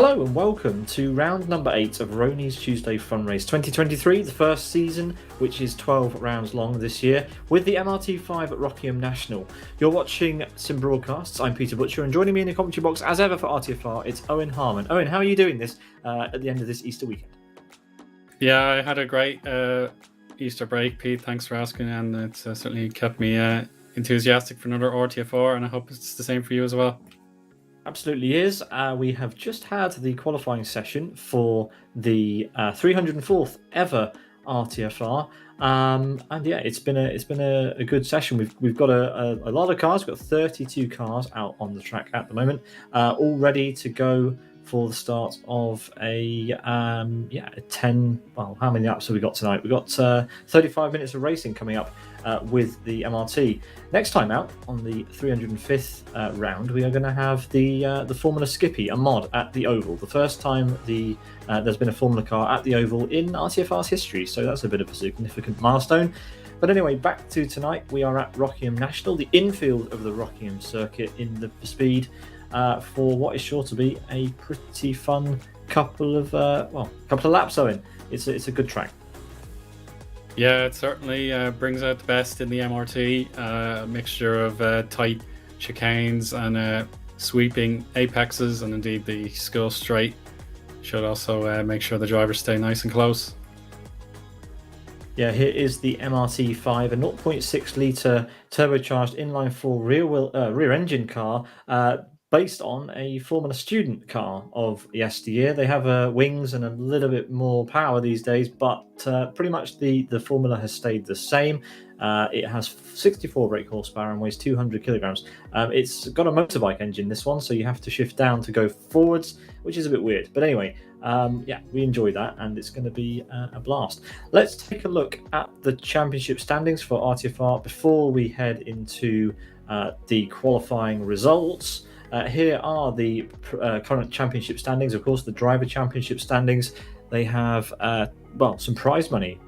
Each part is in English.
Hello and welcome to round number 8 of Rony's Tuesday Fun Race 2023, the first season, which is 12 rounds long this year, with the MRT5 at Rockingham National. You're watching Sim Broadcasts. I'm Peter Butcher, and joining me in the commentary box, as ever for RTFR, it's Eoin Harmon. Eoin, how are you doing this at the end of this Easter weekend? Yeah, I had a great Easter break, Pete. Thanks for asking, and it's certainly kept me enthusiastic for another RTFR, and I hope it's the same for you as well. Absolutely is. We have just had the qualifying session for the 304th ever RTFR, and yeah, it's been a good session. We've got a lot of cars. We've got 32 cars out on the track at the moment, all ready to go for the start of a 10. Well, how many laps have we got tonight? We've got 35 minutes of racing coming up with the MRT. Next time out on the 305th round, we are going to have the Formula Skippy, a mod at the Oval. The first time there's been a Formula car at the Oval in RTFR's history, so that's a bit of a significant milestone. But anyway, back to tonight. We are at Rockingham National, the infield of the Rockingham circuit in the speed, for what is sure to be a pretty fun couple of laps. Owen, it's a good track. Yeah, it certainly brings out the best in the MRT. A mixture of tight chicanes and sweeping apexes, and indeed the Skull Straight should also make sure the drivers stay nice and close. Yeah, here is the MRT5, a 0.6 litre turbocharged inline-4 rear engine car, based on a Formula Student car of yesteryear. They have wings and a little bit more power these days, but pretty much the formula has stayed the same. It has 64 brake horsepower and weighs 200 kilograms. It's got a motorbike engine, this one, so you have to shift down to go forwards, which is a bit weird. But anyway, we enjoy that, and it's going to be a blast. Let's take a look at the championship standings for RTFR before we head into the qualifying results. Here are the current championship standings. Of course, the driver championship standings. They have some prize money,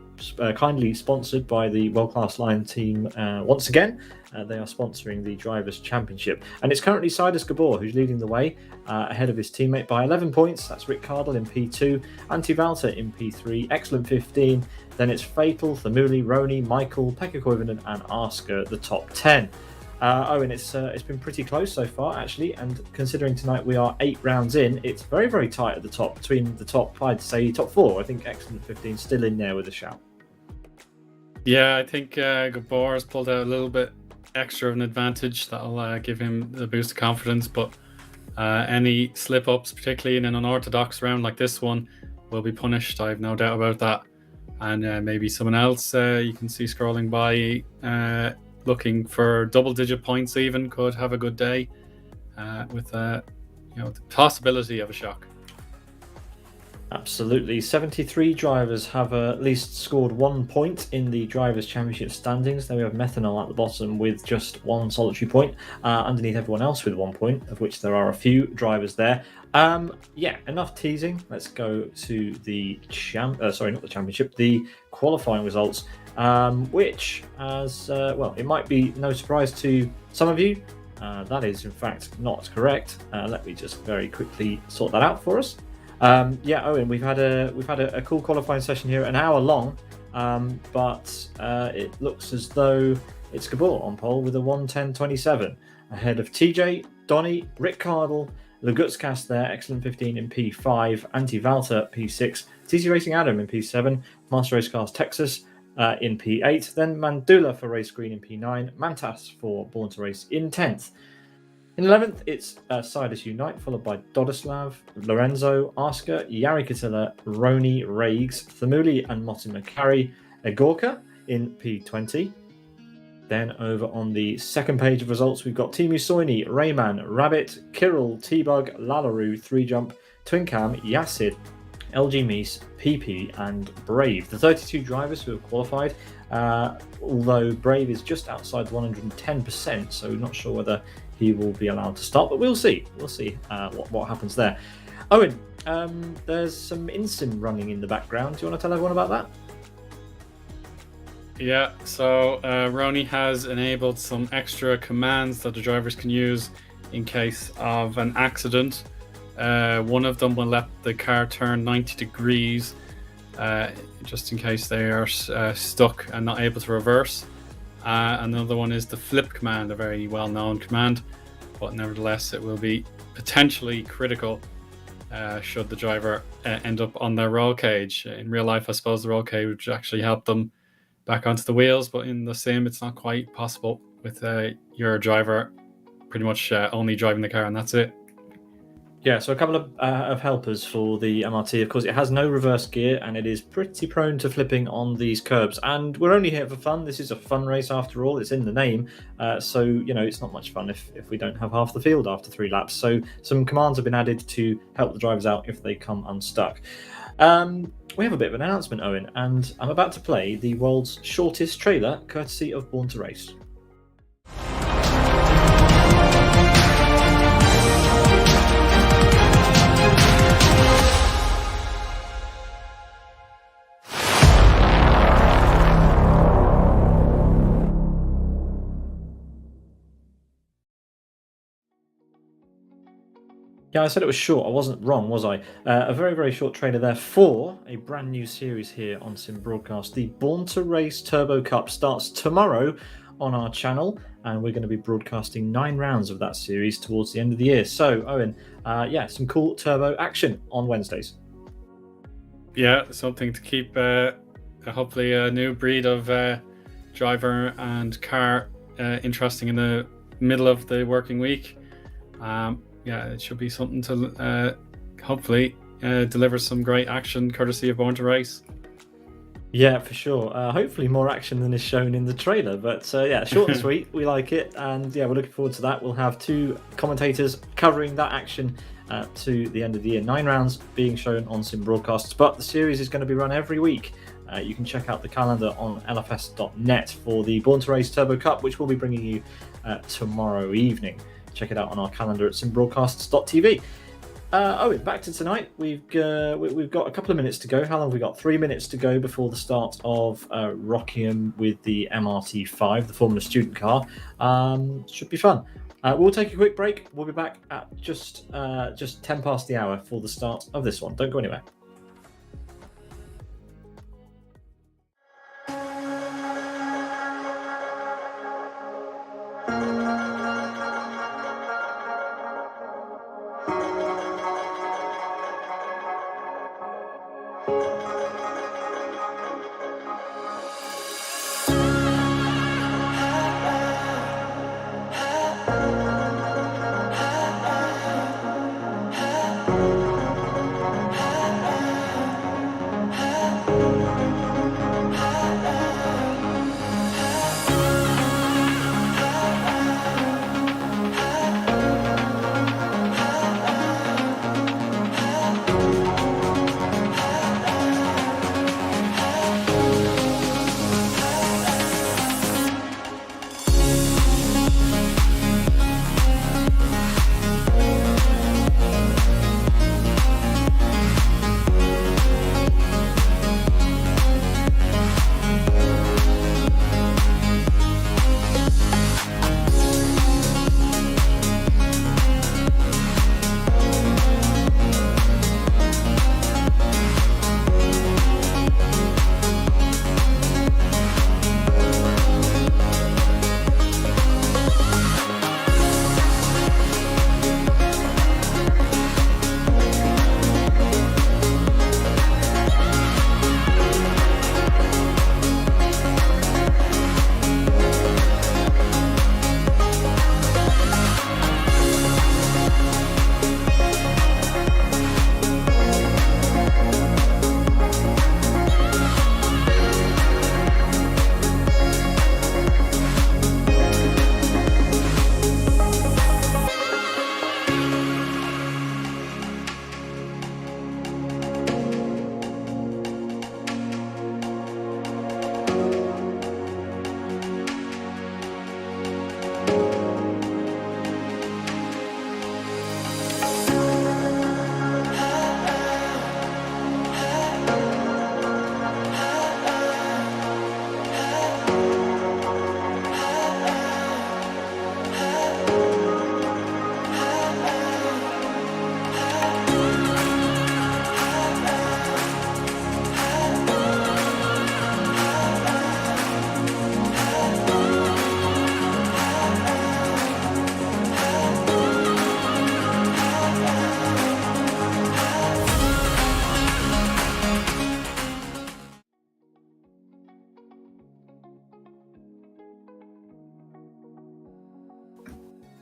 kindly sponsored by the World Class Line team. Once again, they are sponsoring the drivers championship, and it's currently Sidus Gabor who's leading the way, ahead of his teammate by 11 points. That's Rick Cardle in P2, Antti Valter in P3, Excellent 15. Then it's Fatal, Thamuli, Rony, Michael, Pekka Koivunen, and Asker, the top 10. And it's been pretty close so far, actually, and considering tonight we are 8 rounds in, it's very, very tight at the top, between the top, I'd say, top 4. I think Excellent 15 still in there with a shout. Yeah, I think Gabor has pulled out a little bit extra of an advantage that'll give him the boost of confidence, but any slip-ups, particularly in an unorthodox round like this one, will be punished. I have no doubt about that. And maybe someone else you can see scrolling by, looking for double-digit points even, could have a good day with the possibility of a shock. Absolutely. 73 drivers have at least scored 1 point in the Drivers' Championship standings. Then we have Methanol at the bottom with just 1 solitary point, underneath everyone else with 1 point, of which there are a few drivers there. Enough teasing. Let's go to the the qualifying results, which, it might be no surprise to some of you. That is, in fact, not correct. Let me just very quickly sort that out for us. Owen, we've had a cool qualifying session here, an hour long, but it looks as though it's Gabor on pole with a 1:10.27, ahead of TJ, Donny, Rick Cardle, Lagutskas there, Excellent 15 in P5, Antti Valter P6, TC Racing Adam in P7, Master Race Cars Texas in P8, then Mandula for Race Green in P9, Mantas for Born to Race in 10th. In 11th, it's Sidus Unite, followed by Dodislav, Lorenzo, Asker, Jari Katila, Rony, Rags, Thamuli, and Martin McCarry. Gorka in P20. Then over on the second page of results, we've got Timu Soini, Rayman, Rabbit, Kirill, T-Bug, Lallaroo, 3Jump, Twincam, Yasid, LG Meese, PP, and Brave. The 32 drivers who have qualified, although Brave is just outside 110%, so not sure whether he will be allowed to start, but we'll see. We'll see what happens there. Owen, there's some InSim running in the background. Do you want to tell everyone about that? Yeah, so Rony has enabled some extra commands that the drivers can use in case of an accident. One of them will let the car turn 90 degrees, just in case they are stuck and not able to reverse. Another one is the flip command, a very well-known command, but nevertheless it will be potentially critical should the driver end up on their roll cage. In real life, I suppose the roll cage would actually help them back onto the wheels, but in the sim it's not quite possible with your driver pretty much only driving the car, and that's it. Yeah, so a couple of helpers for the MRT. Of course, it has no reverse gear, and it is pretty prone to flipping on these curbs. And we're only here for fun. This is a fun race after all. It's in the name. So, it's not much fun if we don't have half the field after 3 laps. So some commands have been added to help the drivers out if they come unstuck. We have a bit of an announcement, Owen, and I'm about to play the world's shortest trailer, courtesy of Born to Race. Yeah, I said it was short. I wasn't wrong, was I? A very, very short trailer there for a brand new series here on Sim Broadcast. The Born to Race Turbo Cup starts tomorrow on our channel, and we're going to be broadcasting 9 rounds of that series towards the end of the year. So, Owen, some cool turbo action on Wednesdays. Yeah, something to keep hopefully a new breed of driver and car interesting in the middle of the working week. It should be something to hopefully deliver some great action courtesy of Born to Race. Yeah, for sure. Hopefully more action than is shown in the trailer. But short and sweet. We like it. And we're looking forward to that. We'll have 2 commentators covering that action to the end of the year. 9 rounds being shown on Sim Broadcasts. But the series is going to be run every week. You can check out the calendar on lfs.net for the Born to Race Turbo Cup, which we'll be bringing you tomorrow evening. Check it out on our calendar at simbroadcasts.tv. Back to tonight. We've got a couple of minutes to go. How long have we got? 3 minutes to go before the start of Rockingham with the MRT5, the Formula Student car. Should be fun. We'll take a quick break. We'll be back at just 10 past the hour for the start of this one. Don't go anywhere.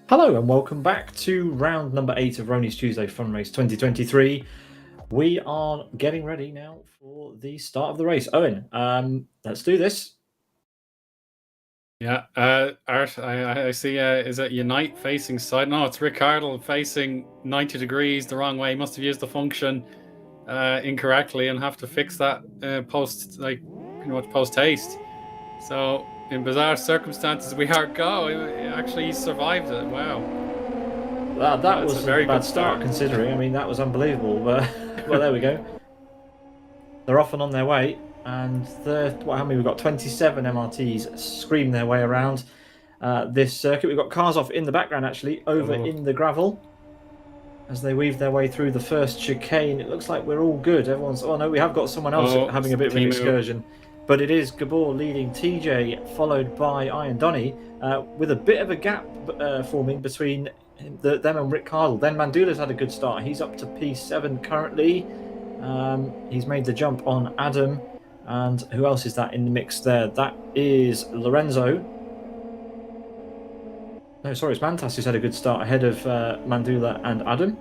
Hello and welcome back to round number 8 of Rony's Tuesday Fun Race 2023. We are getting ready now for the start of the race. Eoin, let's do this. Yeah, Art, I see, is it Unite facing side? No, it's Ricardo facing 90 degrees the wrong way. He must have used the function incorrectly and have to fix that pretty much post haste. So, in bizarre circumstances, we are go. Actually, he survived it. Wow. That was a very bad start considering. I mean, that was unbelievable. But well, there we go. They're off and on their way. And how many we've got? 27 MRTs scream their way around this circuit. We've got cars off in the background, actually, over in the gravel. As they weave their way through the first chicane, it looks like we're all good. Everyone's... Oh, no, we have got someone else having a bit of an excursion. But it is Gabor leading TJ, followed by Ian Donny, with a bit of a gap forming between them and Rick Cardle. Then Mandula's had a good start. He's up to P7 currently. He's made the jump on Adam. And who else is that in the mix there? That is Lorenzo. No, sorry, it's Mantas who's had a good start ahead of Mandula and Adam.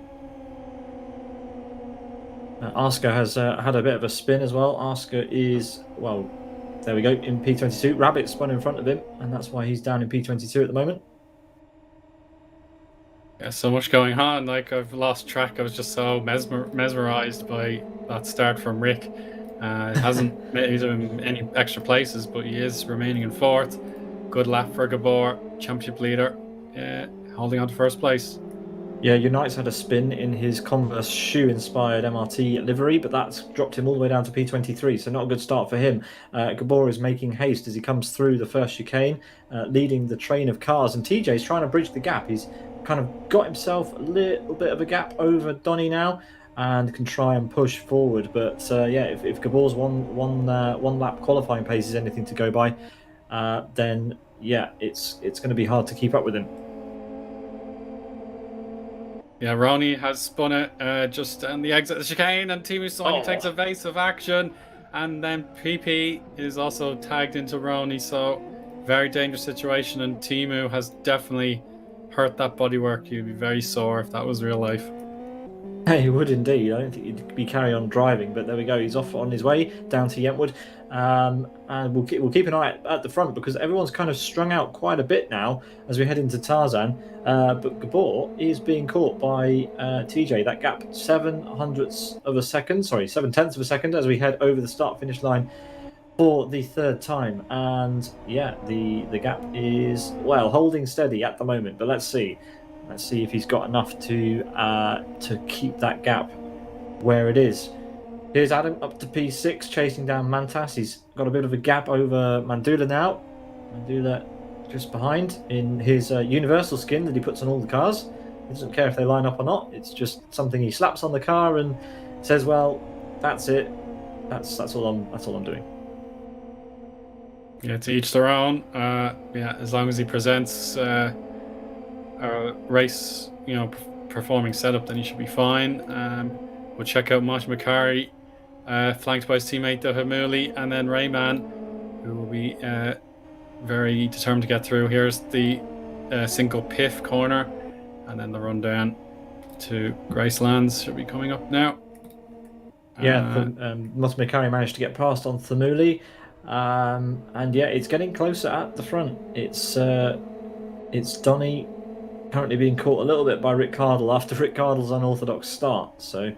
Asker has had a bit of a spin as well. Asker is, well, there we go, in P22. Rabbit spun in front of him, and that's why he's down in P22 at the moment. Yeah, so much going on. Like, I've lost track. I was just so mesmerized by that start from Rick. Hasn't made him any extra places, but he is remaining in fourth. Good lap for Gabor, championship leader, holding on to first place. Yeah, Unite's had a spin in his Converse shoe-inspired MRT livery, but that's dropped him all the way down to P23, so not a good start for him. Gabor is making haste as he comes through the first chicane, leading the train of cars, and TJ's trying to bridge the gap. He's kind of got himself a little bit of a gap over Donny now, and can try and push forward. But yeah, if Gabor's one lap qualifying pace is anything to go by, then yeah, it's going to be hard to keep up with him. Yeah, Rony has spun it just on the exit of the chicane, and Timu Sonia takes evasive action, and then PP is also tagged into Rony, so very dangerous situation, and Timu has definitely hurt that bodywork. He'd be very sore if that was real life. He would indeed. I don't think he'd be carry on driving, but there we go. He's off on his way down to Yentwood, and we'll keep an eye at the front because everyone's kind of strung out quite a bit now as we head into Tarzan. But Gabor is being caught by TJ. That gap 7/10 of a second as we head over the start-finish line for the third time. And yeah, the gap is, well, holding steady at the moment. But let's see. Let's see if he's got enough to keep that gap where it is. Here's Adam up to P6, chasing down Mantas. He's got a bit of a gap over Mandula now. Mandula just behind in his universal skin that he puts on all the cars. He doesn't care if they line up or not. It's just something he slaps on the car and says, "Well, that's it. That's all I'm doing." Yeah, to each their own. Yeah, as long as he presents a race, performing setup, then he should be fine. We'll check out Mosh Makari, flanked by his teammate Dahamuli, and then Rayman, who will be very determined to get through. Here's the single piff corner, and then the run down to Gracelands should be coming up now. Yeah, Mosh Makari managed to get past on Thamuli, and yeah, it's getting closer at the front. It's Donny currently being caught a little bit by Rick Cardle after Rick Cardle's unorthodox start. So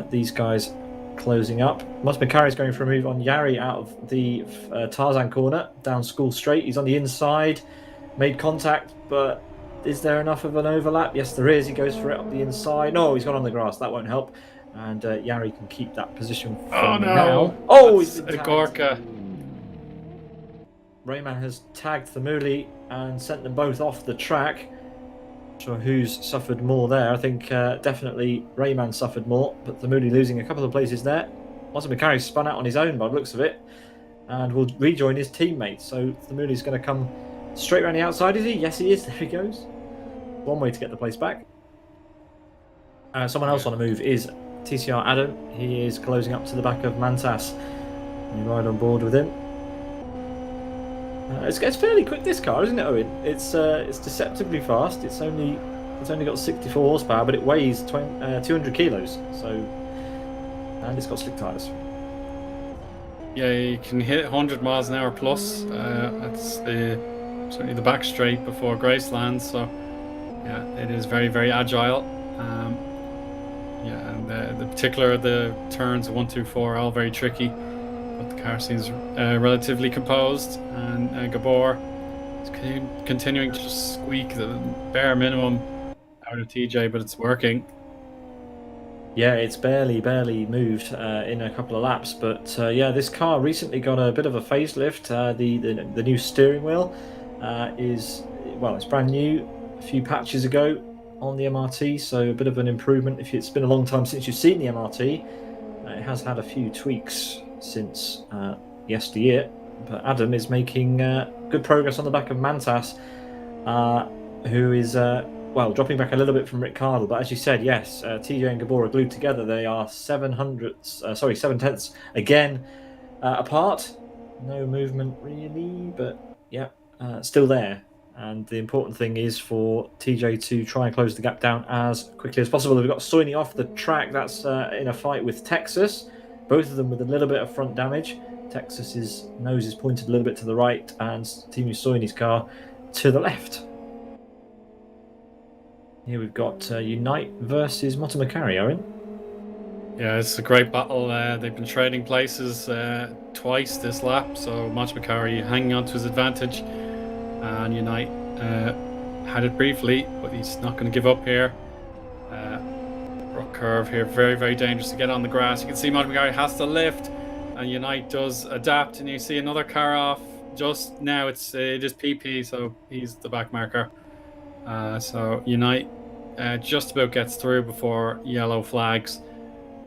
these guys closing up. Moss Makari's going for a move on Yari out of the Tarzan corner, down School Straight. He's on the inside, made contact, but is there enough of an overlap? Yes, there is. He goes for it up the inside. No, he's gone on the grass. That won't help. And Yari can keep that position from now. Oh, he's a Gorka. Rayman has tagged Thamuli and sent them both off the track. Sure who's suffered more there. I think definitely Rayman suffered more, but Thamuli losing a couple of places there. Moss Makari spun out on his own by the looks of it and will rejoin his teammates. So Thamuli's going to come straight around the outside, is he? Yes, he is. There he goes. One way to get the place back. Someone else on the move is TCR Adam. He is closing up to the back of Mantas. You ride on board with him. It's fairly quick, this car, isn't it, Owen? It's deceptively fast. It's only got 64 horsepower, but it weighs 200 kilos. So, and it's got slick tires. Yeah, you can hit 100 miles an hour plus. That's certainly the back straight before Graceland. So, yeah, it is very, very agile. Yeah, and the particular the turns 1, 2, 4 are all very tricky, but the car seems relatively composed. And Gabor is continuing to just squeak the bare minimum out of TJ, but it's working. Yeah, it's barely moved in a couple of laps, but yeah, this car recently got a bit of a facelift. The new steering wheel it's brand new, a few patches ago on the MRT, so a bit of an improvement. If it's been a long time since you've seen the MRT, it has had a few tweaks since yesteryear. But Adam is making good progress on the back of Mantas, who is dropping back a little bit from Rick Cardle, but as you said, yes, TJ and Gabor are glued together. They are 7/10 again apart. No movement really, but yeah, still there. And the important thing is for TJ to try and close the gap down as quickly as possible. We've got Soini off the track. That's in a fight with Texas. Both of them with a little bit of front damage. Texas's nose is pointed a little bit to the right, and Timu Soini's car to the left. Here we've got Unite versus Motomacari, Owen. Yeah, it's a great battle. They've been trading places twice this lap, so Motomacari hanging on to his advantage, and Unite had it briefly, but he's not going to give up here. Rock curve here, very, very dangerous to get on the grass. You can see Motomacari has to lift, and Unite does adapt, and you see another car off. Just now it is PP, so he's the back marker. So Unite just about gets through before yellow flags.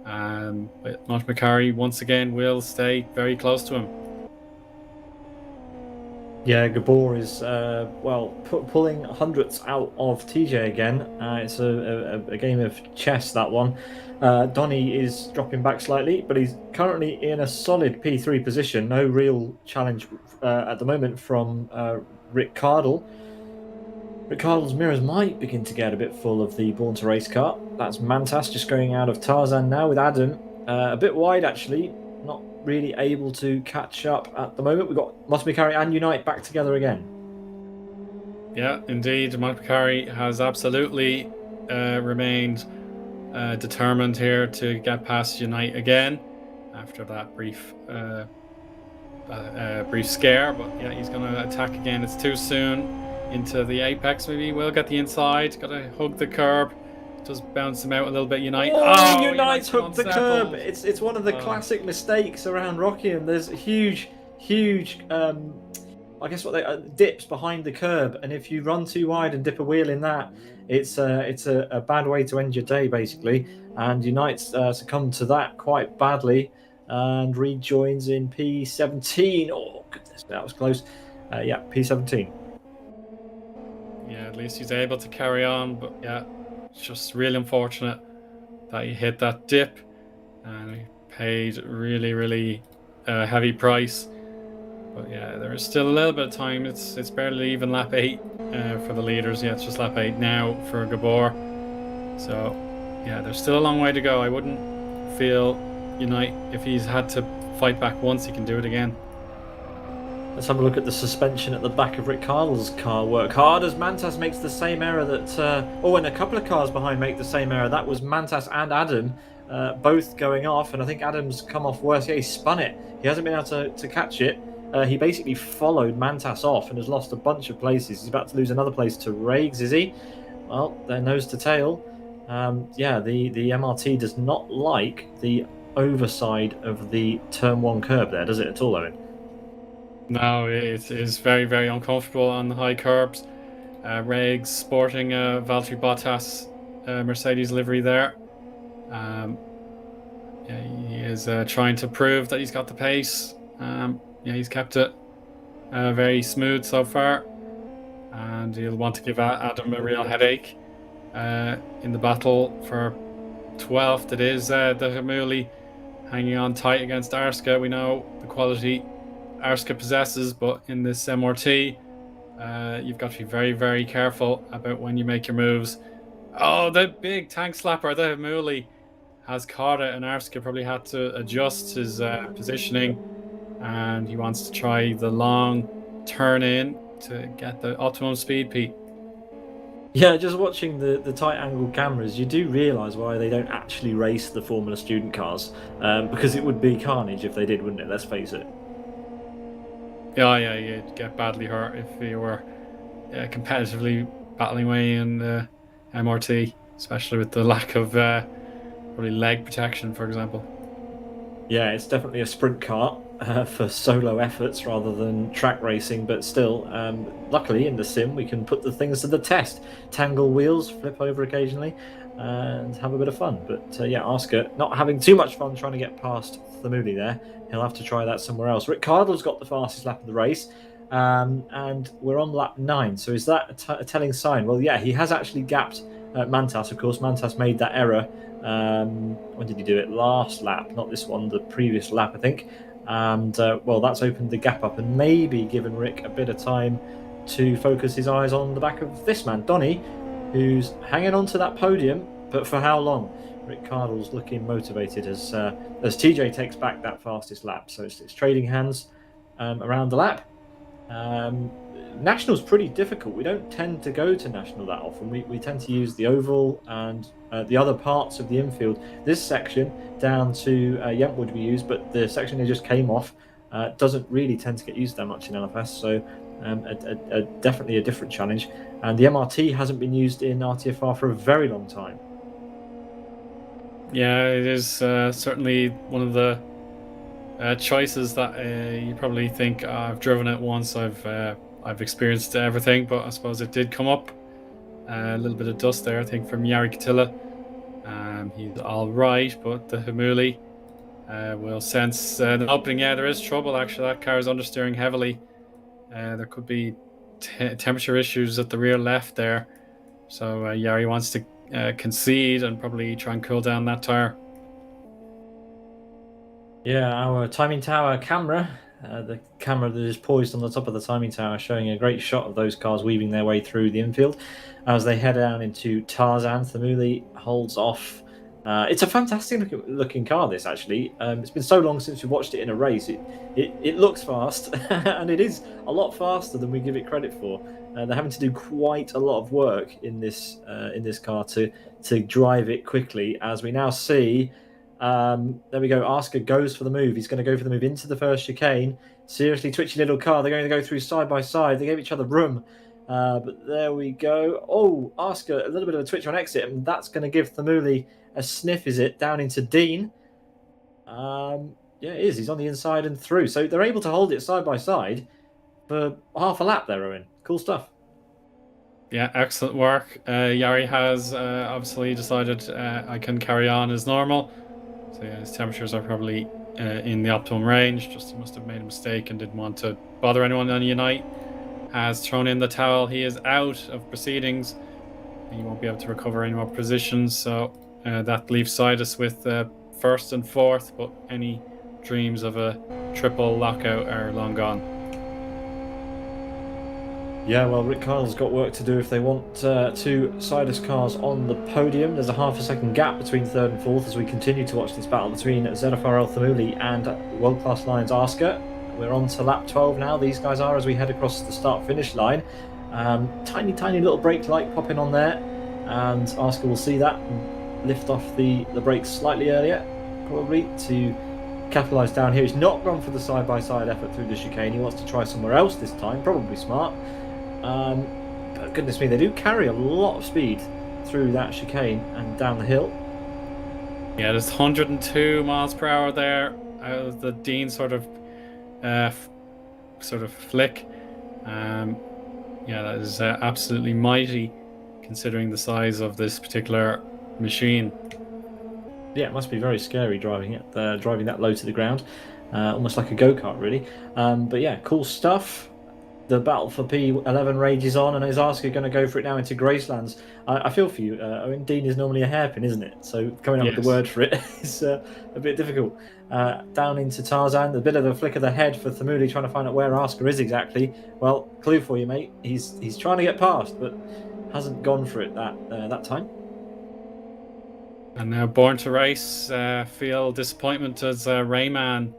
But Motomacari once again will stay very close to him. Yeah, Gabor is pulling hundredths out of TJ again. It's a game of chess, that one. Donny is dropping back slightly, but he's currently in a solid P3 position. No real challenge at the moment from Rick Cardle. Rick Cardle's mirrors might begin to get a bit full of the Born to Race car. That's Mantas just going out of Tarzan now with Adam. A bit wide, actually. Not really able to catch up at the moment. We've got Motomacari and Unite back together again. Yeah, indeed. Motomacari has absolutely remained determined here to get past Unite again after that brief scare. But yeah, he's going to attack again. It's too soon. Into the apex, maybe we'll get the inside. Got to hug the curb. Just bounce him out a little bit. Unite. Unite's hooked the curb. It's one of the classic mistakes around Rockingham. There's huge, I guess what they dips behind the curb, and if you run too wide and dip a wheel in that, it's a bad way to end your day basically. And Unite's succumbed to that quite badly, and rejoins in P17. Oh goodness, that was close. P17. Yeah, at least he's able to carry on, but yeah, it's just really unfortunate that he hit that dip and he paid really, really heavy price. But yeah, there is still a little bit of time. It's barely even lap 8 for the leaders. Yeah, it's just lap 8 now for Gabor. So yeah, there's still a long way to go. I wouldn't feel Unite if he's had to fight back once, he can do it again. Let's have a look at the suspension at the back of Rick Cardle's car. Work hard as Mantas makes the same error that... and a couple of cars behind make the same error. That was Mantas and Adam both going off, and I think Adam's come off worse. Yeah, he spun it. He hasn't been able to catch it. He basically followed Mantas off and has lost a bunch of places. He's about to lose another place to Riggs, is he? Well, they're nose to tail. The MRT does not like the overside of the turn 1 curb there, does it at all, Owen? No, it is very, very uncomfortable on the high curbs. Riggs sporting a Valtteri Bottas Mercedes livery there. He is trying to prove that he's got the pace. He's kept it very smooth so far, and he'll want to give Adam a real headache in the battle for 12th. It is the Hamuli hanging on tight against Arska. We know the quality Arska possesses, but in this MRT, you've got to be very, very careful about when you make your moves. Oh, the big tank slapper, the Hamuli, has caught it, and Arska probably had to adjust his positioning, and he wants to try the long turn in to get the optimum speed, Pete. Yeah, just watching the tight angle cameras, you do realise why they don't actually race the Formula Student cars, because it would be carnage if they did, wouldn't it? Let's face it. Yeah, you'd get badly hurt if you were competitively battling away in the MRT, especially with the lack of probably leg protection, for example. Yeah, it's definitely a sprint car for solo efforts rather than track racing, but still, luckily in the sim we can put the things to the test. Tangle wheels, flip over occasionally, and have a bit of fun. But yeah, Arska not having too much fun trying to get past Thamuli there. He'll have to try that somewhere else. Ricciardo's got the fastest lap of the race, and we're on lap 9. So is that a telling sign? Well, yeah, he has actually gapped Mantas, of course. Mantas made that error. When did he do it? Last lap, not this one, the previous lap, I think. And well, that's opened the gap up and maybe given Rick a bit of time to focus his eyes on the back of this man, Donny, who's hanging on to that podium, but for how long? Rick Cardle's looking motivated as TJ takes back that fastest lap. So it's trading hands around the lap. National's pretty difficult. We don't tend to go to National that often. We tend to use the oval and the other parts of the infield. This section down to Yentwood we use, but the section they just came off doesn't really tend to get used that much in LFS. So definitely a different challenge. And the MRT hasn't been used in RTFR for a very long time. Yeah, it is certainly one of the choices that you probably think, I've driven it once, I've experienced everything, but I suppose it did come up a little bit of dust there, I think, from Yari Katila. He's all right, but the Hamuli will sense an opening. Yeah, there is trouble, actually. That car is understeering heavily. There could be temperature issues at the rear left there. So Yari wants to concede and probably try and cool down that tire. Yeah, our timing tower camera, the camera that is poised on the top of the timing tower, showing a great shot of those cars weaving their way through the infield as they head down into Tarzan. Thamuli holds off. It's a fantastic looking car, this, actually. It's been so long since we watched it in a race. It looks fast, and it is a lot faster than we give it credit for. They're having to do quite a lot of work in this car to drive it quickly, as we now see. There we go. Arska goes for the move. He's going to go for the move into the first chicane. Seriously twitchy little car. They're going to go through side by side. They gave each other room. But there we go. Oh, Arska, a little bit of a twitch on exit, and that's going to give Thamuli a sniff, is it? Down into Dean. Yeah, it is. He's on the inside and through. So they're able to hold it side by side for half a lap there, Eoin. Cool stuff. Yeah, excellent work. Yari has obviously decided I can carry on as normal. So yeah, his temperatures are probably in the optimum range. Just he must have made a mistake and didn't want to bother anyone on Unite. Has thrown in the towel. He is out of proceedings. He won't be able to recover any more positions. So that leaves Sidus with first and fourth. But any dreams of a triple lockout are long gone. Yeah, well, Rick Carl's got work to do if they want two Sidus cars on the podium. There's a half a second gap between third and fourth as we continue to watch this battle between ZFRL Thamuli and World Class Lions Arska. We're on to lap 12 now. These guys are, as we head across the start-finish line. Tiny little brake light popping on there, and Arska will see that and lift off the brakes slightly earlier, probably, to capitalise down here. He's not gone for the side-by-side effort through the chicane. He wants to try somewhere else this time, probably smart. But goodness me, they do carry a lot of speed through that chicane and down the hill. Yeah, there's 102 miles per hour there out of the Dean sort of flick. Yeah, that is absolutely mighty considering the size of this particular machine. Yeah, it must be very scary driving it, driving that low to the ground, almost like a go-kart, really. But yeah, cool stuff. the battle for P11 rages on, and is Asker going to go for it now into Gracelands? I feel for you. Owen Dean is normally a hairpin, isn't it? So coming up with the Yes. word for it is a bit difficult. Down into Tarzan, a bit of a flick of the head for Thamuli trying to find out where Asker is exactly. Well, clue for you, mate. He's trying to get past, but hasn't gone for it that time. And now Born to Race feel disappointment as Rayman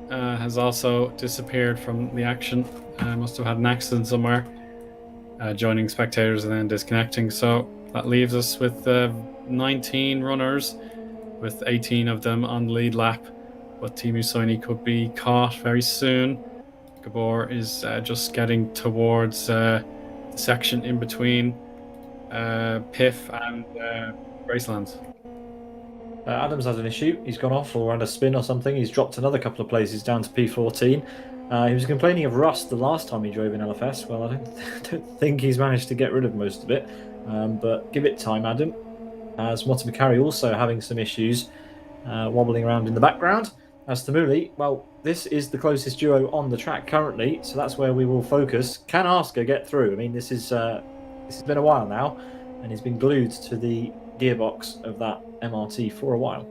has also disappeared from the action. Must have had an accident somewhere, joining spectators and then disconnecting. So that leaves us with 19 runners, with 18 of them on the lead lap. But Timu Soini could be caught very soon. Gabor is just getting towards the section in between Piff and Gracelands. Adams has an issue. He's gone off or had a spin or something. He's dropped another couple of places down to P14. He was complaining of rust the last time he drove in LFS. Well, I don't think he's managed to get rid of most of it. But give it time, Adam. As Motomikari also having some issues, wobbling around in the background. As Thamuli, well, this is the closest duo on the track currently, so that's where we will focus. Can Asker get through? I mean, this has been a while now, and he's been glued to the gearbox of that MRT for a while.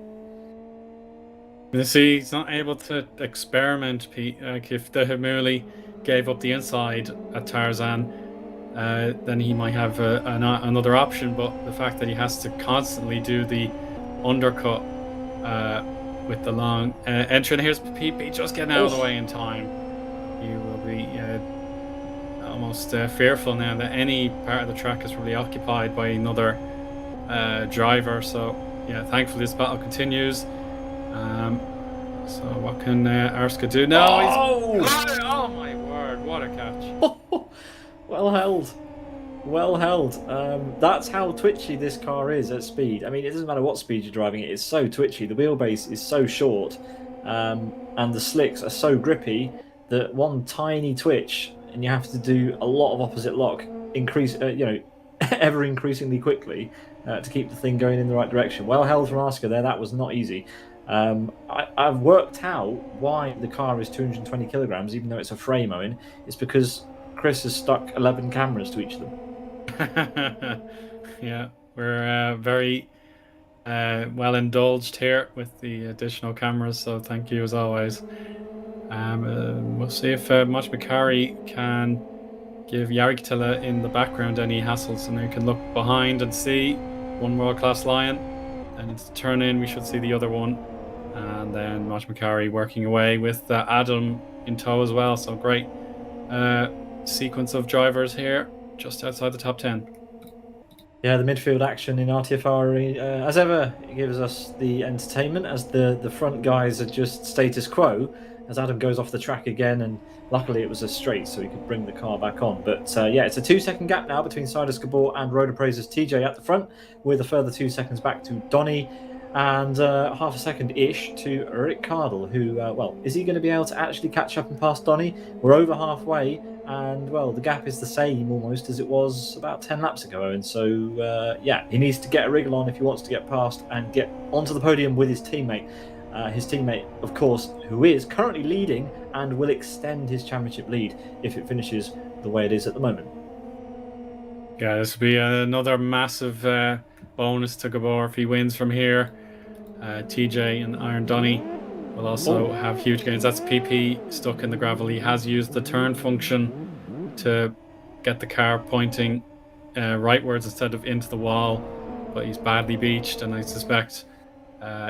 You see, he's not able to experiment, Pete. Like if the Hamuli gave up the inside at Tarzan, then he might have another option. But the fact that he has to constantly do the undercut with the long entry, and here's Pete just getting out of the way in time. You will be almost fearful now that any part of the track is probably occupied by another driver. So yeah, thankfully this battle continues. So what can Asker do? No, oh my word, what a catch. Well held. That's how twitchy this car is at speed. I mean, it doesn't matter what speed you're driving it, it's so twitchy. The wheelbase is so short, and the slicks are so grippy that one tiny twitch and you have to do a lot of opposite lock, ever increasingly quickly to keep the thing going in the right direction. Well held from Asker there. That was not easy. I've worked out why the car is 220 kilograms, even though it's a frame, Owen. It's because Chris has stuck 11 cameras to each of them. Yeah, we're very well indulged here with the additional cameras, so thank you as always. We'll see if Motomikari can give Jari Katila in the background any hassles, and you can look behind and see one world-class Lion, and it's turn in, we should see the other one, and then Motomikari working away with Adam in tow as well. So great sequence of drivers here just outside the top 10. Yeah, the midfield action in RTFR, as ever, gives us the entertainment as the front guys are just status quo as Adam goes off the track again, and luckily it was a straight so he could bring the car back on. But yeah, it's a 2-second gap now between Sidus Gabor and Road Appraiser's TJ at the front, with a further 2 seconds back to Donny, and half a second-ish to Rick Cardle, who, well, is he going to be able to actually catch up and pass Donny? We're over halfway, and, well, the gap is the same almost as it was about 10 laps ago, and so, yeah, he needs to get a wriggle on if he wants to get past and get onto the podium with his teammate. His teammate, of course, who is currently leading and will extend his championship lead if it finishes the way it is at the moment. Yeah, this will be another massive bonus to Gabor if he wins from here. TJ and Iron Donny will also have huge gains. That's PP stuck in the gravel. He has used the turn function to get the car pointing rightwards instead of into the wall, but he's badly beached, and I suspect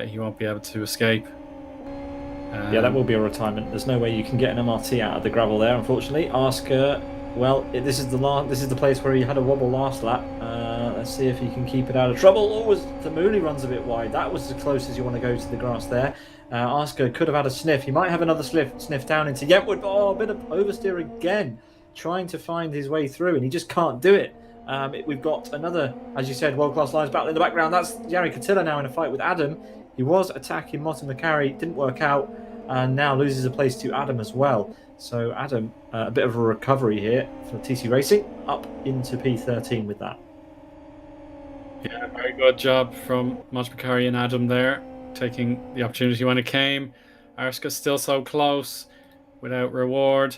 he won't be able to escape. Yeah, that will be a retirement. There's no way you can get an MRT out of the gravel there, unfortunately. Asker, well, this is the place where he had a wobble last lap. Let's see if he can keep it out of trouble. Oh, the Mooney runs a bit wide. That was as close as you want to go to the grass there. Asker could have had a sniff. He might have another sniff down into Yentwood. Oh, a bit of oversteer again, trying to find his way through, and he just can't do it. We've got another, as you said, world-class Lions battle in the background. That's Jari Katila now in a fight with Adam. He was attacking Motomikari, didn't work out, and now loses a place to Adam as well. So Adam, a bit of a recovery here for TC Racing, up into P13 with that. Yeah, very good job from Motomikari and Adam there, taking the opportunity when it came. Arsker's still so close without reward.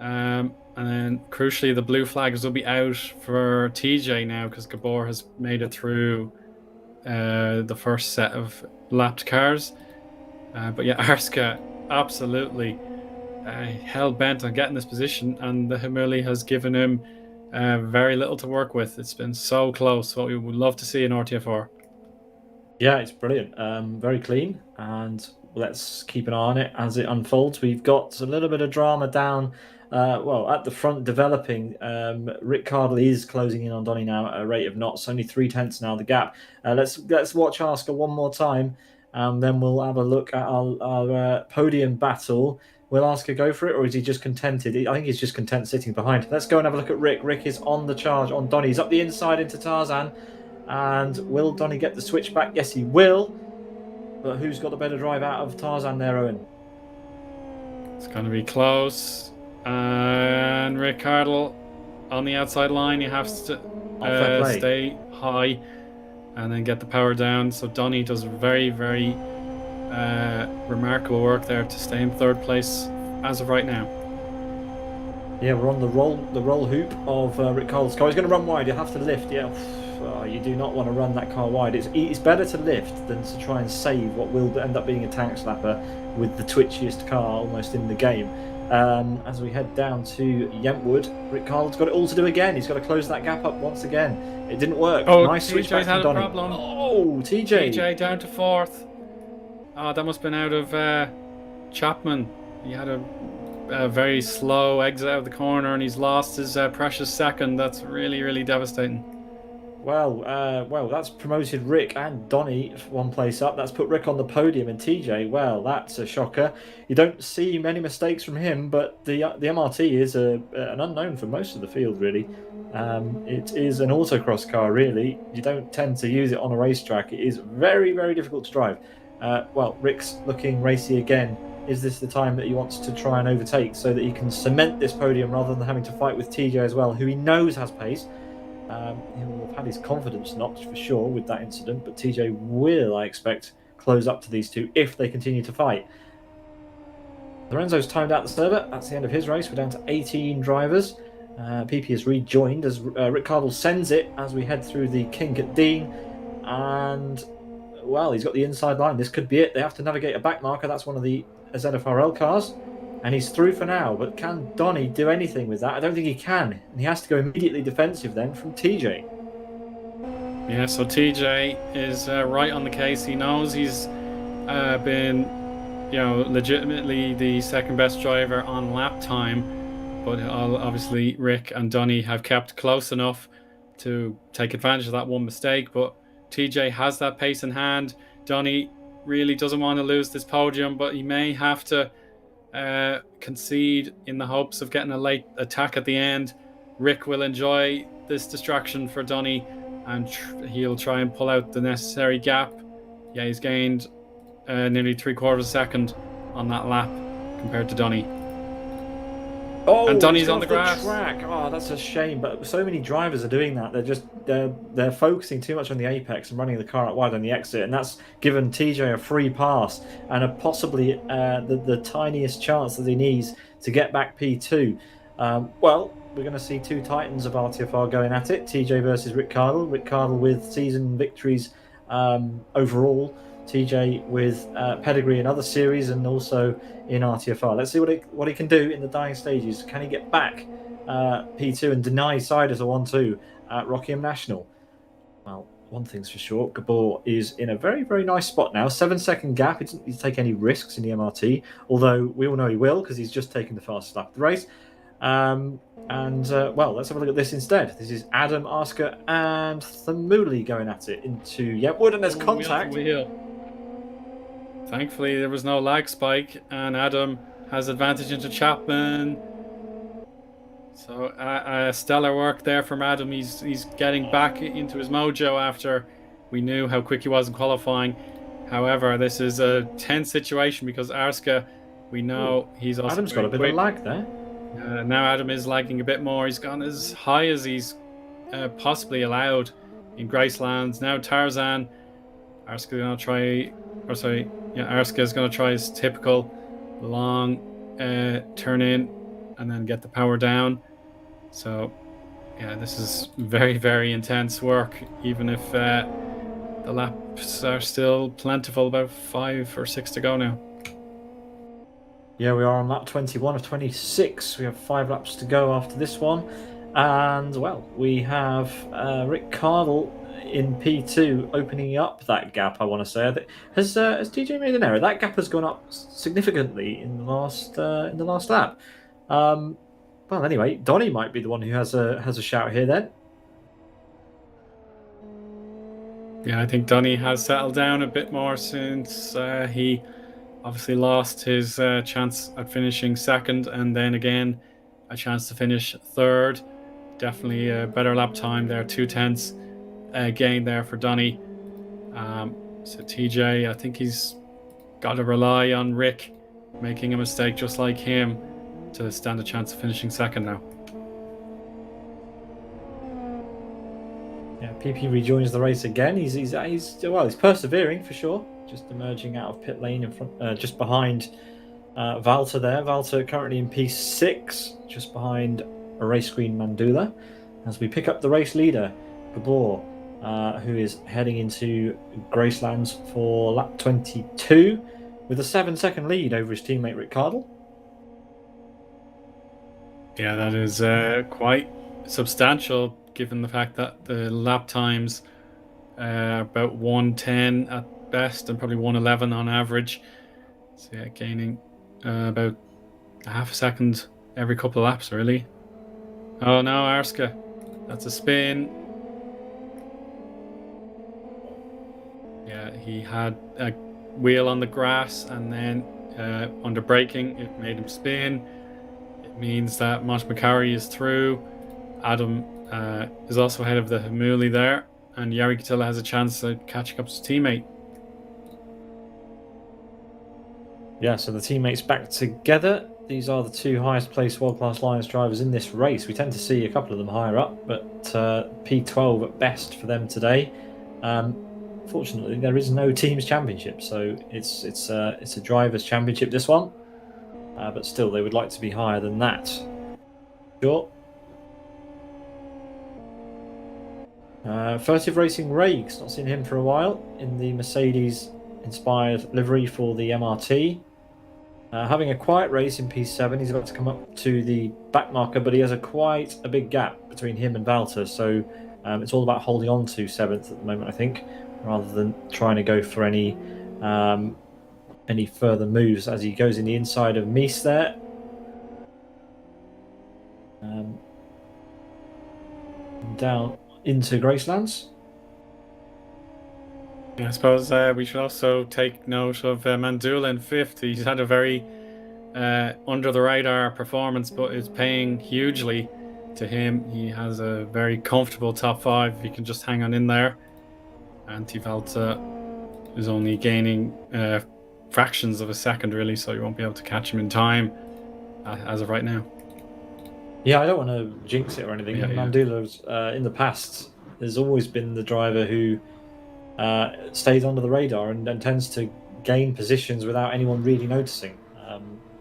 And then crucially, the blue flags will be out for TJ now because Gabor has made it through the first set of lapped cars. But yeah, Arska absolutely hell bent on getting this position, and the Humuli has given him very little to work with. It's been so close. What we would love to see in RTFR. Yeah, it's brilliant. Very clean, and let's keep an eye on it as it unfolds. We've got a little bit of drama down, at the front developing. Rick Cardle is closing in on Donny now at a rate of knots, only 3/10 now the gap. Let's watch Asker one more time, and then we'll have a look at our podium battle. Will Asker go for it, or is he just contented? I think he's just content sitting behind. Let's go and have a look at Rick. Rick is on the charge on Donny. He's up the inside into Tarzan. And will Donny get the switch back? Yes, he will. But who's got the better drive out of Tarzan there, Eoin? It's going to be close. And Rick Cardle on the outside line. He has to stay high and then get the power down. So Donny does very, very remarkable work there to stay in third place as of right now. Yeah, we're on the roll hoop of Rick Cardle's car. He's going to run wide. You have to lift. Yeah. You do not want to run that car wide. It's better to lift than to try and save what will end up being a tank slapper with the twitchiest car almost in the game. As we head down to Yentwood, Rick Cardle's got it all to do again. He's got to close that gap up once again. It didn't work. Oh, nice switch back from Donny. Oh, TJ down to fourth. Oh, that must have been out of Chapman. He had a very slow exit out of the corner and he's lost his precious second. That's really, really devastating. Well, that's promoted Rick and Donny one place up. That's put Rick on the podium, and TJ, well, that's a shocker. You don't see many mistakes from him, but the MRT is an unknown for most of the field, really. It is an autocross car, really. You don't tend to use it on a racetrack. It is very, very difficult to drive. Rick's looking racy again. Is this the time that he wants to try and overtake so that he can cement this podium rather than having to fight with TJ as well, who he knows has pace? He will have had his confidence knocked for sure with that incident, but TJ will, I expect, close up to these two if they continue to fight. Lorenzo's timed out the server. That's the end of his race. We're down to 18 drivers. PP has rejoined as Rick Cardle sends it as we head through the kink at Dean. And, well, he's got the inside line. This could be it. They have to navigate a back marker. That's one of the ZFRL cars. And he's through for now, but can Donny do anything with that? I don't think he can. And he has to go immediately defensive then from TJ. Yeah, so TJ is right on the case. He knows he's been, legitimately the second best driver on lap time. But obviously Rick and Donny have kept close enough to take advantage of that one mistake. But TJ has that pace in hand. Donny really doesn't want to lose this podium, but he may have to concede in the hopes of getting a late attack at the end. Rick will enjoy this distraction for Donny and he'll try and pull out the necessary gap. Yeah, he's gained nearly 3/4 of a second on that lap compared to Donny. Oh, and Donny's on the grass. Track. Oh, that's a shame. But so many drivers are doing that. They're focusing too much on the apex and running the car out wide on the exit, and that's given TJ a free pass and possibly the tiniest chance that he needs to get back P2. We're going to see two titans of RTFR going at it. TJ versus Rick Cardle. Rick Cardle with season victories overall. TJ with pedigree in other series and also in RTFR. Let's see what he can do in the dying stages. Can he get back P2 and deny Siders a 1-2 at Rockingham National? Well, one thing's for sure, Gabor is in a very, very nice spot now. 7-second gap. He doesn't need to take any risks in the MRT, although we all know he will because he's just taken the fastest lap of the race. Let's have a look at this instead. This is Adam, Asker, and Thamuli going at it into Yentwood, and there's contact. Thankfully, there was no lag spike, and Adam has advantage into Chapman. So, stellar work there from Adam. He's getting back into his mojo after we knew how quick he was in qualifying. However, this is a tense situation because Arska, we know he's also Adam's got a bit of lag there. Now Adam is lagging a bit more. He's gone as high as he's possibly allowed in Gracelands. Now Tarzan, Arska is going to try his typical long turn in and then get the power down. So yeah, this is very, very intense work, even if the laps are still plentiful, about 5 or 6 to go now. Yeah, we are on lap 21 of 26. We have 5 laps to go after this one. And, well, we have Rick Cardle in P2 opening up that gap, I want to say. Has DJ made an error? That gap has gone up significantly in the last lap. Well, anyway, Donny might be the one who has a shout here then. Yeah, I think Donny has settled down a bit more since he obviously lost his chance at finishing second, and then again a chance to finish third. Definitely a better lap time there, 2/10 gain there for Donny. So TJ, I think he's got to rely on Rick making a mistake just like him to stand a chance of finishing second now. Yeah, PP rejoins the race again. He's persevering for sure. Just emerging out of pit lane in front, just behind Valter there. Valter currently in P6, just behind a race queen Mandula. As we pick up the race leader, Gabor, who is heading into Gracelands for lap 22 with a 7-second lead over his teammate Rick Cardle. Yeah, that is quite substantial, given the fact that the lap times are about 1:10 at best and probably 1:11 on average. So yeah, gaining about a half a second every couple of laps, really. Oh no, Arska, that's a spin. Yeah, he had a wheel on the grass, and then under braking it made him spin. It means that McElroy is through. Adam is also ahead of the Hamuli there, and Jari Katila has a chance of catching up to his teammate. Yeah, so the teammates back together. These are the 2 highest placed world-class Lions drivers in this race. We tend to see a couple of them higher up, but P12 at best for them today. Fortunately, there is no teams championship, so it's a drivers championship, this one. But still, they would like to be higher than that. Sure. Furtive Racing Rakes, not seen him for a while in the Mercedes-inspired livery for the MRT. Having a quiet race in P7, he's about to come up to the back marker, but he has quite a big gap between him and Valter, so it's all about holding on to 7th at the moment, I think, rather than trying to go for any further moves as he goes in the inside of Mies there. Down into Gracelands. I suppose we should also take note of Mandula in 5th. He's had a very under the radar performance, but it's paying hugely to him. He has a very comfortable top 5 if he can just hang on in there. And Valter is only gaining fractions of a second, really, so you won't be able to catch him in time as of right now. Yeah, I don't want to jinx it or anything. Mandula's in the past has always been the driver who stays under the radar and tends to gain positions without anyone really noticing.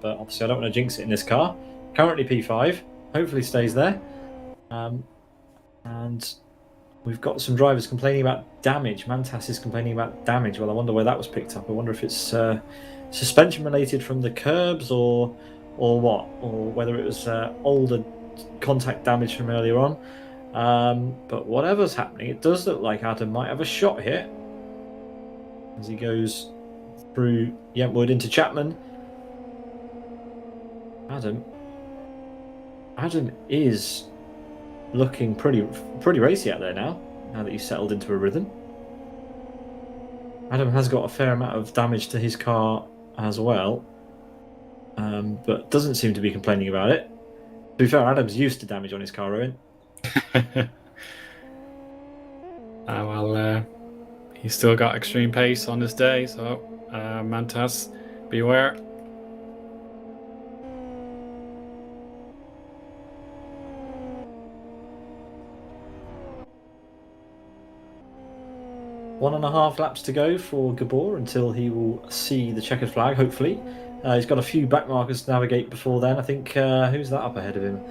But obviously I don't want to jinx it in this car. Currently P5, hopefully stays there. And we've got some drivers complaining about damage. Mantas is complaining about damage. Well, I wonder where that was picked up. I wonder if it's suspension related from the curbs or what, or whether it was older contact damage from earlier on. But whatever's happening, it does look like Adam might have a shot here as he goes through Yentwood into Chapman. Adam is looking pretty racy out there now that he's settled into a rhythm. Adam has got a fair amount of damage to his car as well, but doesn't seem to be complaining about it. To be fair, Adam's used to damage on his car, Eoin. He's still got extreme pace on this day, so Mantas, beware. One and a half laps to go for Gabor until he will see the checkered flag, hopefully. He's got a few back markers to navigate before then. I think, who's that up ahead of him?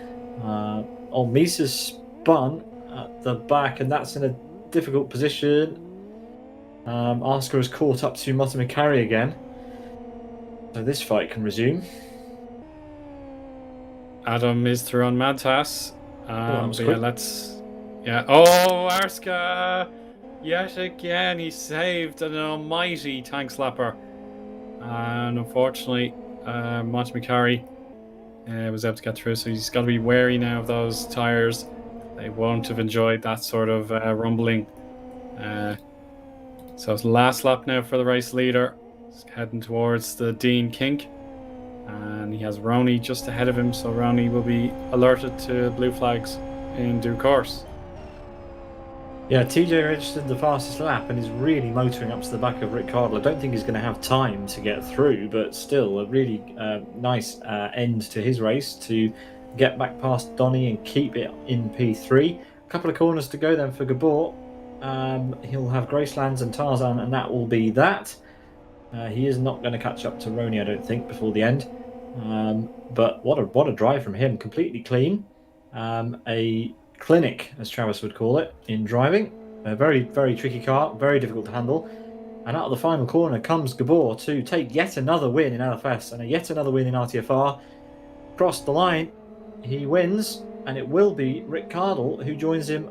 Misa's spun at the back, and that's in a difficult position. Asker has caught up to Martin McCarry again. So this fight can resume. Adam is through on Mantas. Yeah. Oh, Arska! Yet again, he saved an almighty tank slapper. And unfortunately, Monty McCarry was able to get through, so he's got to be wary now of those tyres. They won't have enjoyed that sort of rumbling. So it's the last lap now for the race leader. He's heading towards the Dean Kink. And he has Rony just ahead of him, so Rony will be alerted to blue flags in due course. Yeah, TJ registered the fastest lap and is really motoring up to the back of Rick Cardle. I don't think he's going to have time to get through, but still a really nice end to his race to get back past Donny and keep it in P3. A couple of corners to go then for Gabor. He'll have Gracelands and Tarzan, and that will be that. He is not going to catch up to Rony, I don't think, before the end. But what a drive from him, completely clean. A clinic, as Travis would call it, in driving. A very, very tricky car, very difficult to handle. And out of the final corner comes Gabor to take yet another win in LFS and yet another win in RTFR. Crossed the line, he wins, and it will be Rick Cardle who joins him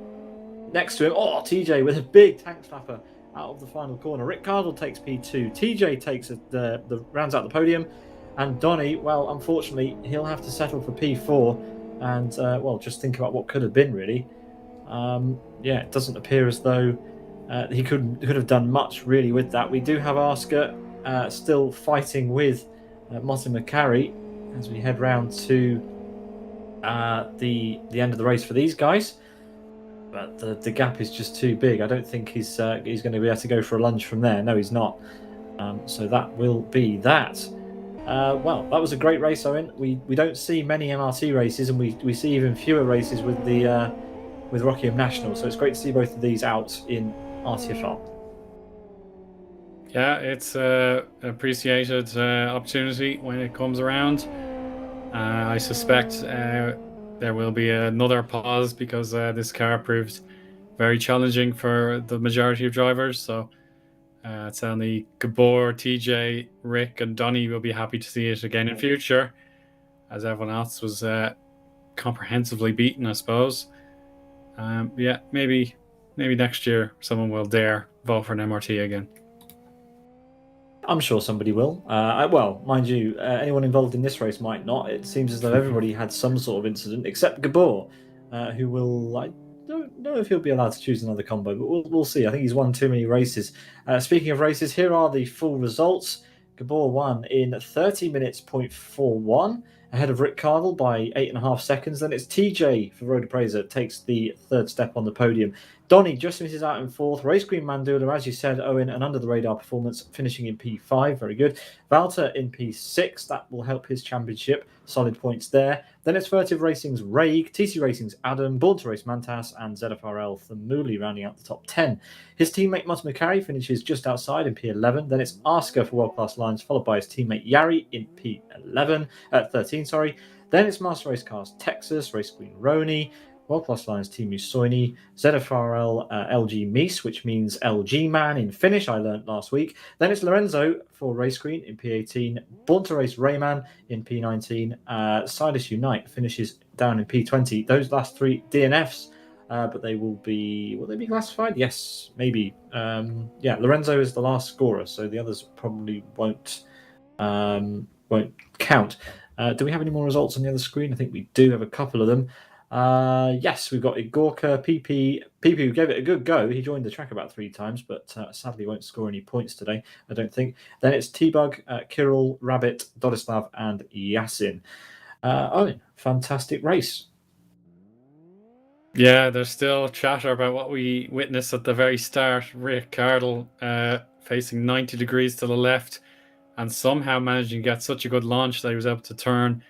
next to him. Oh, TJ with a big tank slapper out of the final corner. Rick Cardle takes P2. TJ takes the rounds out the podium, and Donny, well, unfortunately, he'll have to settle for P4. And just think about what could have been really. It doesn't appear as though he could have done much really with that. We do have Asker still fighting with Martin McCarry as we head round to the end of the race for these guys. But the gap is just too big. I don't think he's going to be able to go for a lunge from there. No, he's not. So that will be that. That was a great race, Owen. We don't see many MRT races, and we see even fewer races with the with Rockingham National. So it's great to see both of these out in RTFR. Yeah, it's an appreciated opportunity when it comes around. I suspect there will be another pause because this car proved very challenging for the majority of drivers. So it's only Gabor, TJ, Rick, and Donny will be happy to see it again in future, as everyone else was comprehensively beaten, I suppose. Maybe next year someone will dare vote for an MRT again. I'm sure somebody will. Mind you, anyone involved in this race might not. It seems as though everybody had some sort of incident, except Gabor, who will. I don't know if he'll be allowed to choose another combo, but we'll see. I think he's won too many races. Speaking of races, here are the full results. Gabor won in 30 minutes, 0.41, ahead of Rick Cardle by 8.5 seconds. Then it's TJ for Road Appraiser, takes the third step on the podium. Donny just misses out in fourth. Race Green Mandula, as you said, Owen, an under-the-radar performance, finishing in P5. Very good. Valter in P6. That will help his championship. Solid points there. Then it's Furtive Racing's Raig, TC Racing's Adam, Born to Race Mantas, and ZFRL Thamuli rounding out the top 10. His teammate Martin McCarry finishes just outside in P11. Then it's Asker for World Class Lines, followed by his teammate Yari in P13. Then it's Master Race Cars Texas, Race Queen Rony, World Class Lines Team Soini, ZFRL LG Mies, which means LG Man in Finnish, I learnt last week. Then it's Lorenzo for Race Queen in P18, Born to Race Rayman in P19, Silas Unite finishes down in P20. Those last three DNFs, but will they be classified? Yes, maybe. Lorenzo is the last scorer, so the others probably won't count. Do we have any more results on the other screen? I think we do have a couple of them. Yes, we've got Igorka, PP who gave it a good go. He joined the track about 3 times, but sadly won't score any points today, I don't think. Then it's T-Bug, Kirill, Rabbit, Dodislav, and Yasin. Fantastic race. Yeah, there's still chatter about what we witnessed at the very start. Rick Cardle facing 90 degrees to the left and somehow managing to get such a good launch that he was able to turn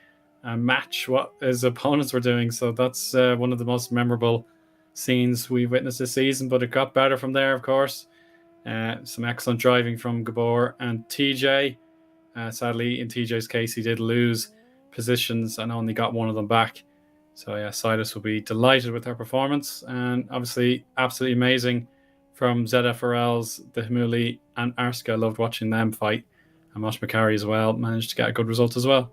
and match what his opponents were doing. So that's one of the most memorable scenes we've witnessed this season, but it got better from there, of course. Some excellent driving from Gabor and TJ. Sadly, in TJ's case, he did lose positions and only got one of them back. So yeah, Sidus will be delighted with her performance, and obviously absolutely amazing from ZFRL's the Hamuli and Arska. Loved watching them fight, and Mosh McCarry as well managed to get a good result as well.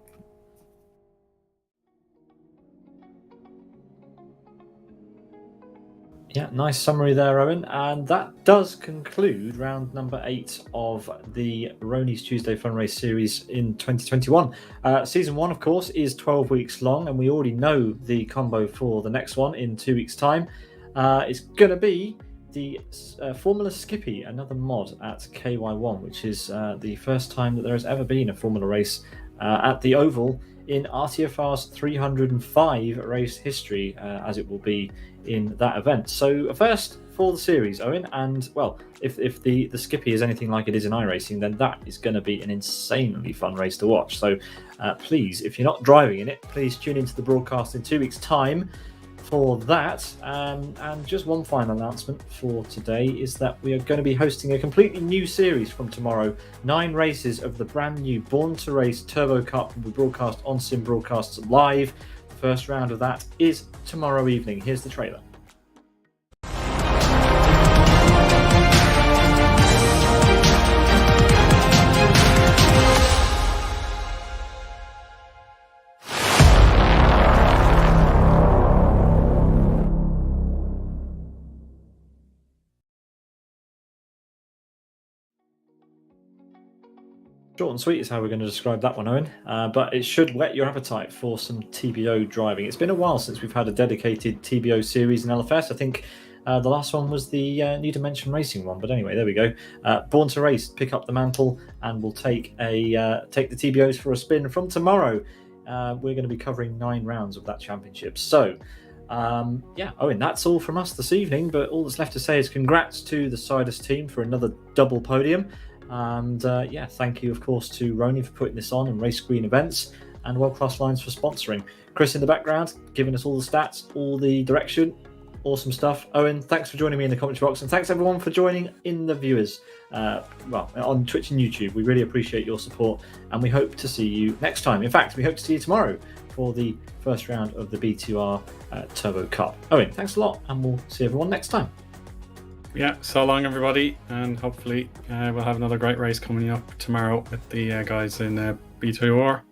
Yeah, nice summary there, Owen. And that does conclude round number 8 of the Rony's Tuesday Fun Race series in 2021. Season 1, of course, is 12 weeks long, and we already know the combo for the next one in 2 weeks' time. It's going to be the Formula Skippy, another mod at KY1, which is the first time that there has ever been a Formula race at the Oval in RTFR's 305 race history, as it will be in that event. So a first for the series, Owen, and well, if the Skippy is anything like it is in iRacing, then that is going to be an insanely fun race to watch. So please, if you're not driving in it, please tune into the broadcast in 2 weeks' time for that. And just one final announcement for today is that we are going to be hosting a completely new series from tomorrow. 9 races of the brand new Born to Race Turbo Cup will be broadcast on Sim Broadcasts live. The first round of that is tomorrow evening. Here's the trailer. Short and sweet is how we're going to describe that one, Owen. But it should whet your appetite for some TBO driving. It's been a while since we've had a dedicated TBO series in LFS. I think the last one was the New Dimension Racing one. But anyway, there we go. Born to Race, pick up the mantle, and we'll take the TBOs for a spin from tomorrow. We're going to be covering 9 rounds of that championship. So, Owen, that's all from us this evening. But all that's left to say is congrats to the Sidus team for another double podium. And thank you, of course, to Rony for putting this on and Race Screen Events, and World Class Lines for sponsoring. Chris in the background, giving us all the stats, all the direction. Awesome stuff. Owen, thanks for joining me in the commentary box, and thanks everyone for joining in the viewers, on Twitch and YouTube. We really appreciate your support, and we hope to see you next time. In fact, we hope to see you tomorrow for the first round of the B2R Turbo Cup. Owen, thanks a lot, and we'll see everyone next time. Yeah, so long everybody, and hopefully we'll have another great race coming up tomorrow with the guys in B2R.